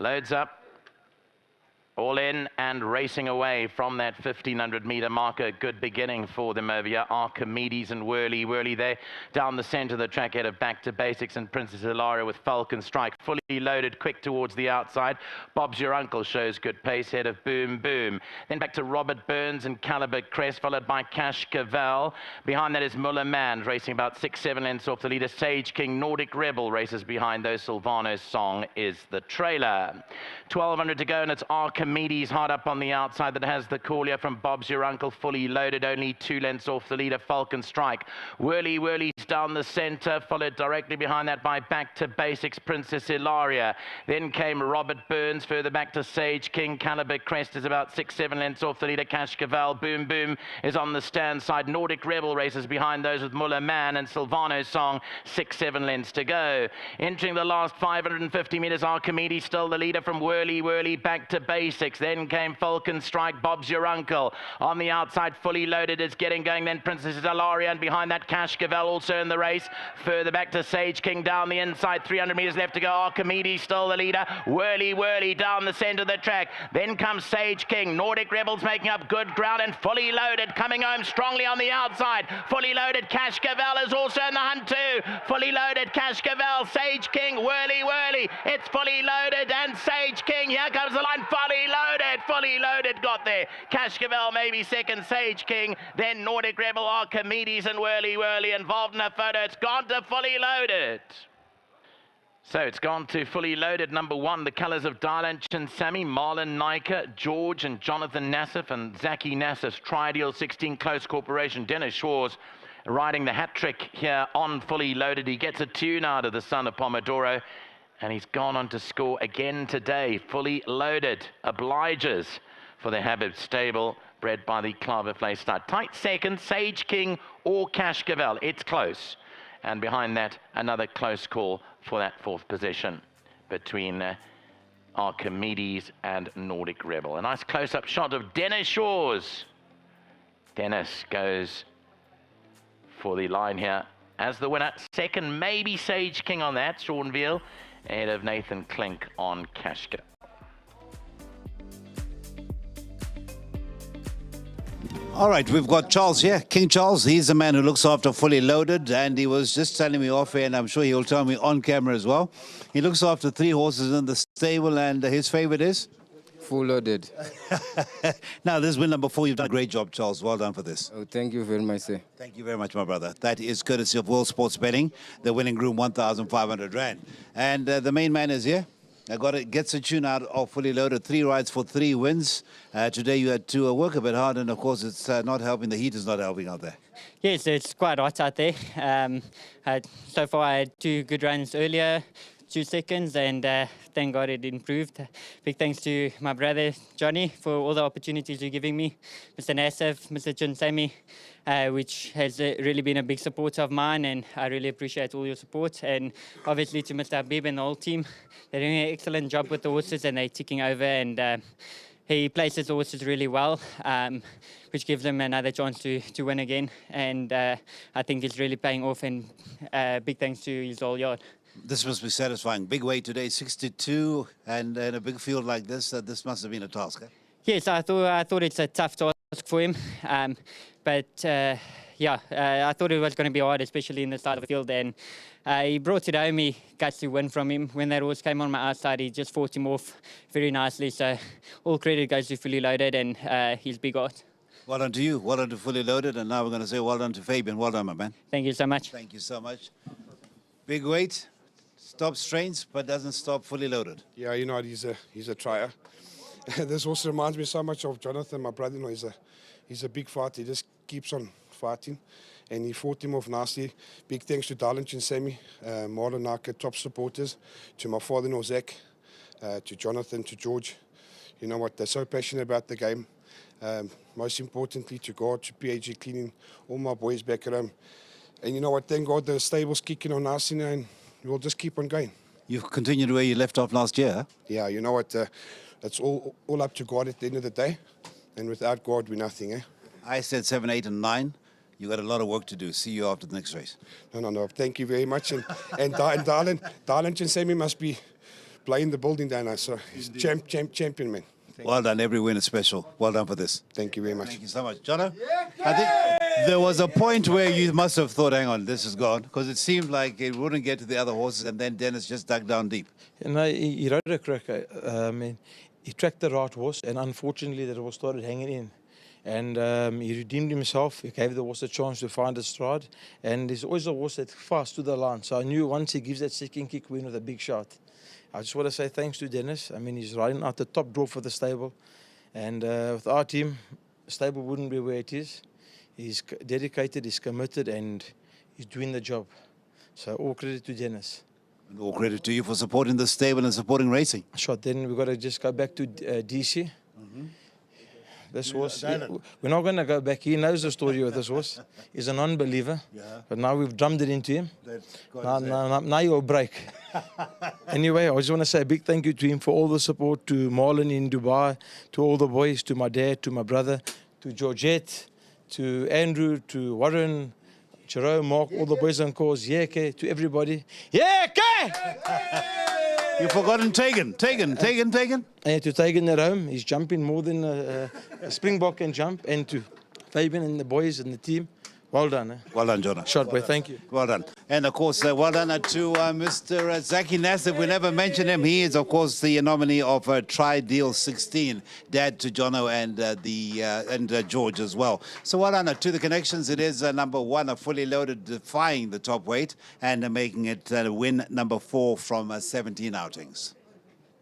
Loads up. All in and racing away from that 1500-meter marker. Good beginning for them over here. Archimedes and Whirly there down the center of the track, head of Back to Basics and Princess Ilaria with Falcon Strike. Fully loaded, quick towards the outside. Bob's Your Uncle shows good pace, head of Boom Boom. Then back to Robert Burns and Caliber Crest, followed by Cash Cavell. Behind that is Muller Man, racing about 6-7 lengths off the leader. Sage King, Nordic Rebel races behind those. Silvano's Song is the trailer. 1200 to go, and it's Archimedes hard up on the outside that has the call from Bob's Your Uncle, fully loaded, only 2 lengths off the leader. Falcon Strike. Whirly's down the center, followed directly behind that by Back to Basics, Princess Ilaria. Then came Robert Burns, further back to Sage King. Caliber Crest is about 6-7 lengths off the leader. Cash Cavell, Boom Boom is on the stand side. Nordic Rebel races behind those with Muller Man and Silvano's Song, 6-7 lengths to go. Entering the last 550 meters, Archimedes still the leader from Whirly, Back to Basics. Then came Falcon Strike, Bob's Your Uncle. On the outside, fully loaded is getting going. Then Princess Ilaria, and behind that Cash Cavell also in the race. Further back to Sage King down the inside. 300 meters left to go. Archimedes still the leader. Whirly down the center of the track. Then comes Sage King. Nordic Rebels making up good ground and fully loaded. Coming home strongly on the outside. Fully loaded. Cash Cavell is also in the hunt too. Fully loaded. Cash Cavell. Sage King. Whirly. It's fully loaded and Sage King. Here comes the line. Fully loaded, got there. Cash Cavell maybe second, Sage King, then Nordic Rebel, Archimedes and Whirly involved in a photo. It's gone to fully loaded. So it's gone to fully loaded. Number 1, the colours of Darlanch and Sammy, Marlon Nika, George and Jonathan Nassif, and Zaki Nassif's Tri-Deal 16 Close Corporation. Dennis Shaw's riding the hat trick here on fully loaded. He gets a tune out of the son of Pomodoro. And he's gone on to score again today. Fully loaded. Obliges for the Habib stable, bred by the Claverflay stud. Tight second, Sage King or Cash Cavell. It's close. And behind that, another close call for that 4th position between Archimedes and Nordic Rebel. A nice close-up shot of Dennis Shaw's. Dennis goes for the line here as the winner. Second, maybe Sage King on that. Sean Veal ahead of Nathan Klink on Kashka. All right, we've got Charles here. King Charles, he's the man who looks after Fully Loaded, and he was just telling me off air, and I'm sure he'll tell me on camera as well. He looks after 3 horses in the stable, and his favorite is? Full Loaded. Now, this is win number 4. You've done a great job, Charles. Well done for this. Oh, thank you very much, sir. Thank you very much, my brother. That is courtesy of World Sports Betting, the winning groom, 1,500 Rand. And the main man is here. Gets a tune out of Fully Loaded. 3 rides for 3 wins. Today you had to work a bit hard, and of course it's not helping. The heat is not helping out there. Yes, it's quite hot out there. So far I had 2 good runs earlier, 2 seconds, and thank God it improved. Big thanks to my brother Johnny for all the opportunities you're giving me, Mr. Nassif, Mr. Chinsami, which has really been a big supporter of mine, and I really appreciate all your support. And obviously to Mr. Habib and the whole team, they're doing an excellent job with the horses, and they're ticking over, and he places the horses really well, which gives them another chance to win again. And I think it's really paying off, and big thanks to his whole yard. This must be satisfying. Big weight today, 62, and in a big field like this, this must have been a task. Eh? Yes, I thought it's a tough task for him, but yeah, I thought it was going to be hard, especially in the start of the field. And he brought it home. He got to win from him. When that horse came on my outside, he just fought him off very nicely. So all credit goes to Fully Loaded and his big art. Well done to you. Well done to Fully Loaded. And now we're going to say well done to Fabian. Well done, my man. Thank you so much. Thank you so much. Big weight. Stops trains, but doesn't stop Fully Loaded. Yeah, you know, he's a trier. This also reminds me so much of Jonathan, my brother-in-law. He's a big fighter. He just keeps on fighting, and he fought him off nicely. Big thanks to Darlanch and Sammy, Marlon Naka, top supporters, to my father-in-law Zach, to Jonathan, to George. You know what? They're so passionate about the game. Most importantly, to God, to PAG Cleaning, all my boys back at home. And you know what? Thank God the stable's kicking on nicely now, and we'll just keep on going. You've continued where you left off last year, huh? Yeah, you know what? It's all up to God at the end of the day. And without God, we're nothing, eh? I said 7, 8, and 9. You got a lot of work to do. See you after the next race. No. Thank you very much. And Darlanch and Sammy must be play in the building down there. So he's champion, man. Well done. Every win is special. Well done for this. Thank you very much. Thank you so much. Jono, I think there was a point where you must have thought, hang on, this is gone, because it seemed like it wouldn't get to the other horses, and then Dennis just dug down deep. And he rode it correct. He tracked the right horse, and unfortunately that horse started hanging in. And he redeemed himself. He gave the horse a chance to find a stride. And there's always a horse that's fast to the line. So I knew once he gives that second kick, win with a big shot. I just want to say thanks to Dennis. I mean, he's riding out the top draw for the stable. And without him, the stable wouldn't be where it is. He's dedicated, he's committed, and he's doing the job. So all credit to Dennis. And all credit to you for supporting the stable and supporting racing. Shot. Then we've got to just go back to DC. This horse, we're not going to go back. He knows the story of this horse. He's a non-believer. But now we've drummed it into him. Now you'll break. Anyway, I just want to say a big thank you to him for all the support, to Marlon in Dubai, to all the boys, to my dad, to my brother, to Georgette, to Andrew, to Warren, Jerome, Mark, all the boys on course, Yeke, to everybody. Yeke! You've forgotten Tegan. And to Tegan at home, he's jumping more than a Springbok can jump. And to Fabian and the boys and the team, well done. Well done, Jonah. Short boy, thank you. Well done. And of course, well done to Mr. Zaki Nassif. We never mention him. He is, of course, the nominee of Tri-Deal 16, dad to Jono and George as well. So well done to the connections. It is number 1, a fully loaded, defying the top weight, and making it win number 4 from 17 outings.